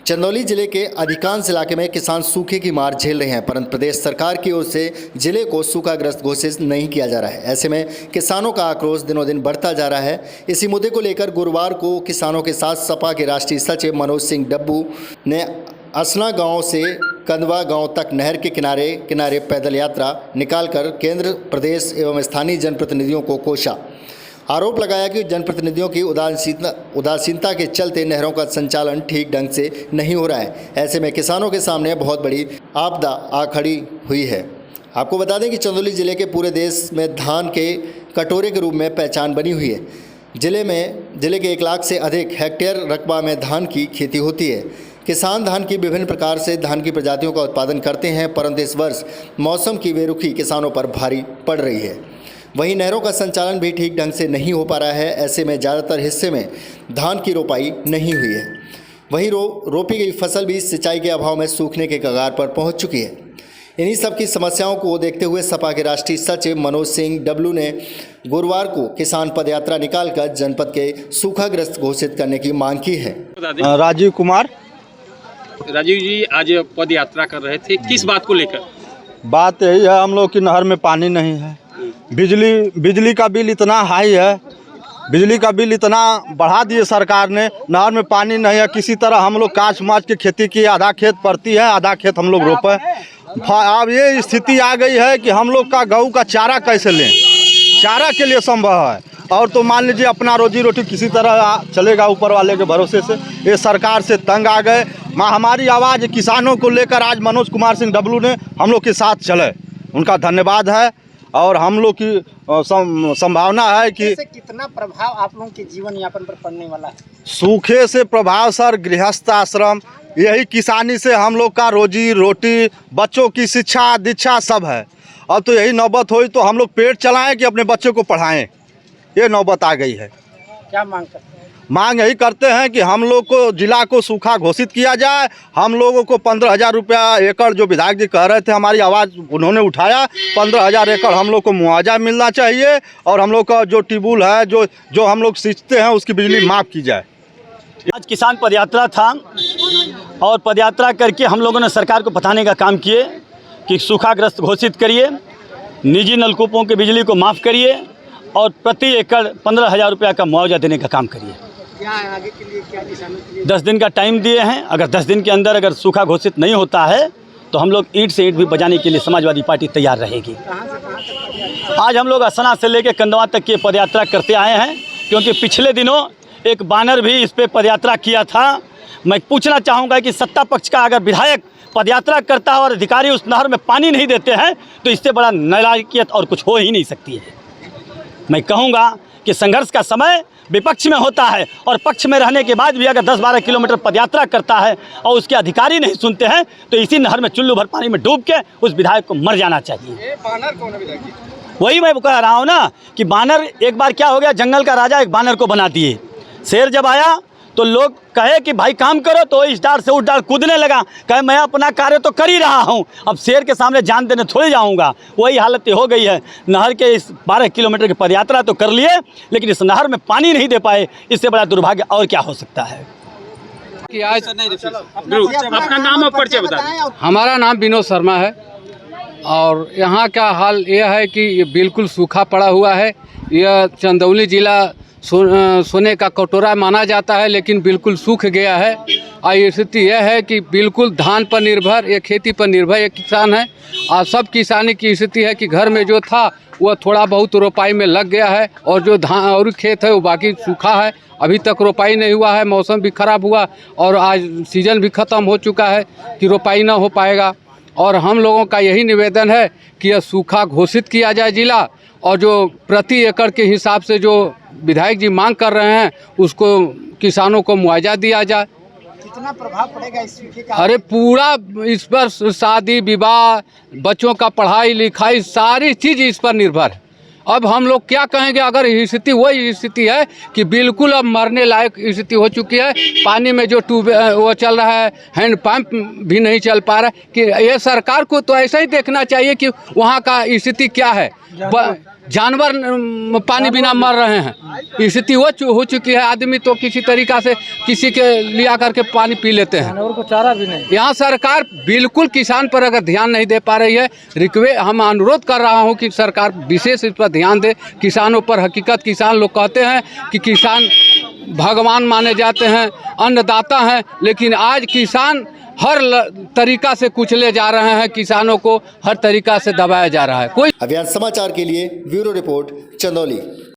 चंदौली जिले के अधिकांश इलाके में किसान सूखे की मार झेल रहे हैं, परंतु प्रदेश सरकार की ओर से जिले को सूखाग्रस्त घोषित नहीं किया जा रहा है। ऐसे में किसानों का आक्रोश दिनों दिन बढ़ता जा रहा है। इसी मुद्दे को लेकर गुरुवार को किसानों के साथ सपा के राष्ट्रीय सचिव मनोज सिंह डब्बू ने असना गांव से कंदवा गांव तक नहर के किनारे पैदल यात्रा निकालकर केंद्र, प्रदेश एवं स्थानीय जनप्रतिनिधियों को कोसा। आरोप लगाया कि जनप्रतिनिधियों की उदासीनता के चलते नहरों का संचालन ठीक ढंग से नहीं हो रहा है। ऐसे में किसानों के सामने बहुत बड़ी आपदा आ खड़ी हुई है। आपको बता दें कि चंदौली जिले के पूरे देश में धान के कटोरे के रूप में पहचान बनी हुई है। जिले के 1 लाख से अधिक हेक्टेयर रकबा में धान की खेती होती है। किसान धान की विभिन्न प्रकार से धान की प्रजातियों का उत्पादन करते हैं, परंतु इस वर्ष मौसम की बेरुखी किसानों पर भारी पड़ रही है। वहीं नहरों का संचालन भी ठीक ढंग से नहीं हो पा रहा है। ऐसे में ज़्यादातर हिस्से में धान की रोपाई नहीं हुई है। वहीं रोपी गई फसल भी सिंचाई के अभाव में सूखने के कगार पर पहुंच चुकी है। इन्हीं सब की समस्याओं को देखते हुए सपा के राष्ट्रीय सचिव मनोज सिंह डब्लू ने गुरुवार को किसान पदयात्रा निकालकर जनपद के सूखाग्रस्त घोषित करने की मांग की है। राजीव कुमार। राजीव जी आज पद यात्रा कर रहे थे, किस बात को लेकर? बात यही है, हम लोग की नहर में पानी नहीं है। बिजली का बिल इतना हाई है, बिजली का बिल इतना बढ़ा दिए सरकार ने, नहर में पानी नहीं है। किसी तरह हम लोग काच माच की खेती की, आधा खेत पड़ती है, आधा खेत हम लोग रोपे। अब ये स्थिति आ गई है कि हम लोग का गऊ का चारा कैसे लें, चारा के लिए संभव है। और तो मान लीजिए अपना रोजी रोटी किसी तरह चलेगा ऊपर वाले के भरोसे से। ये सरकार से तंग आ गए। हमारी आवाज़ किसानों को लेकर आज मनोज कुमार सिंह डब्लू ने हम लोग के साथ चले, उनका धन्यवाद है। और हम लोग की संभावना है कि कितना प्रभाव आप लोगों के जीवन यापन पर पड़ने वाला है? सूखे से प्रभाव सर गृहस्थ आश्रम, यही किसानी से हम लोग का रोजी रोटी, बच्चों की शिक्षा दीक्षा सब है। अब तो यही नौबत हुई तो हम लोग पेट चलाएं कि अपने बच्चों को पढ़ाएं, ये नौबत आ गई है। क्या मांग करते हैं? मांग यही करते हैं कि हम लोग को जिला को सूखा घोषित किया जाए। हम लोगों को 15,000 रुपया एकड़, जो विधायक जी कह रहे थे, हमारी आवाज़ उन्होंने उठाया। 15,000 एकड़ हम लोग को मुआवजा मिलना चाहिए। और हम लोग का जो ट्यूबवेल है, जो हम लोग सींचते हैं, उसकी बिजली माफ़ की जाए। आज किसान पदयात्रा था और पदयात्रा करके हम लोगों ने सरकार को बताने का काम किए कि सूखाग्रस्त घोषित करिए, निजी नलकूपों की बिजली को माफ़ करिए और प्रति एकड़ 15,000 रुपया का मुआवजा देने का काम करिए। क्या आगे के लिए, क्या किसानों के लिए? 10 दिन का टाइम दिए हैं। अगर 10 दिन के अंदर अगर सूखा घोषित नहीं होता है तो हम लोग ईंट से ईंट भी बजाने के लिए समाजवादी पार्टी तैयार रहेगी। कहाँ से कहाँ तक? आज हम लोग असना से लेकर कंदवा तक की पदयात्रा करते आए हैं, क्योंकि पिछले दिनों एक बानर भी इस पर पदयात्रा किया था। मैं पूछना चाहूँगा कि सत्ता पक्ष का अगर विधायक पदयात्रा करता है और अधिकारी उस नहर में पानी नहीं देते हैं तो इससे बड़ा नालायकियत और कुछ हो ही नहीं सकती है। मैं कहूँगा कि संघर्ष का समय विपक्ष में होता है और पक्ष में रहने के बाद भी अगर 10-12 किलोमीटर पदयात्रा करता है और उसके अधिकारी नहीं सुनते हैं तो इसी नहर में चुल्लू भर पानी में डूब के उस विधायक को मर जाना चाहिए। बानर कौन है विधायक जी? वही मैं कह रहा हूँ ना कि बानर, एक बार क्या हो गया, जंगल का राजा एक बानर को बना दिए। शेर जब आया तो लोग कहे कि भाई काम करो, तो इस डाल से उस डाल कूदने लगा, कहे मैं अपना कार्य तो कर ही रहा हूं, अब शेर के सामने जान देने थोड़ी जाऊंगा। वही हालत हो गई है। नहर के इस 12 किलोमीटर की पदयात्रा तो कर लिए, लेकिन इस नहर में पानी नहीं दे पाए, इससे बड़ा दुर्भाग्य और क्या हो सकता है। कि आज अपना नाम और परिचय बताएं। हमारा नाम विनोद शर्मा है और यहाँ का हाल यह है कि ये बिल्कुल सूखा पड़ा हुआ है। यह चंदौली जिला सोने का कटोरा माना जाता है, लेकिन बिल्कुल सूख गया है। और स्थिति यह है कि बिल्कुल धान पर निर्भर, ये खेती पर निर्भर ये किसान है। और सब किसानी की स्थिति है कि घर में जो था वह थोड़ा बहुत रोपाई में लग गया है और जो धान और खेत है वो बाकी सूखा है, अभी तक रोपाई नहीं हुआ है। मौसम भी खराब हुआ और आज सीजन भी ख़त्म हो चुका है कि रोपाई ना हो पाएगा। और हम लोगों का यही निवेदन है कि यह सूखा घोषित किया जाए जिला, और जो प्रति एकड़ के हिसाब से जो विधायक जी मांग कर रहे हैं उसको किसानों को मुआवजा दिया जाए। कितना प्रभाव पड़ेगा इस सूखे का? अरे पूरा इस पर शादी विवाह, बच्चों का पढ़ाई लिखाई, सारी चीज़ इस पर निर्भर है। अब हम लोग क्या कहेंगे अगर स्थिति वही स्थिति है कि बिल्कुल अब मरने लायक स्थिति हो चुकी है। पानी में जो वो चल रहा है, हैंड पंप भी नहीं चल पा रहा है। कि ये सरकार को तो ऐसा ही देखना चाहिए कि वहाँ का स्थिति क्या है। जानवर पानी बिना मर रहे हैं। स्थिति हो चुकी है। आदमी तो किसी तरीक़ा से किसी के लिया करके पानी पी लेते हैं। जानवर को चारा भी नहीं। यहाँ सरकार बिल्कुल किसान पर अगर ध्यान नहीं दे पा रही है, हम अनुरोध कर रहा हूँ कि सरकार विशेष इस पर ध्यान दे किसानों पर। हकीकत किसान लोग कहते हैं कि किसान भगवान माने जाते हैं, अन्नदाता हैं, लेकिन आज किसान हर तरीक़ा से कुचले जा रहे हैं। किसानों को हर तरीक़ा से दबाया जा रहा है। कोई अभियान समाचार के लिए ब्यूरो रिपोर्ट चंदौली।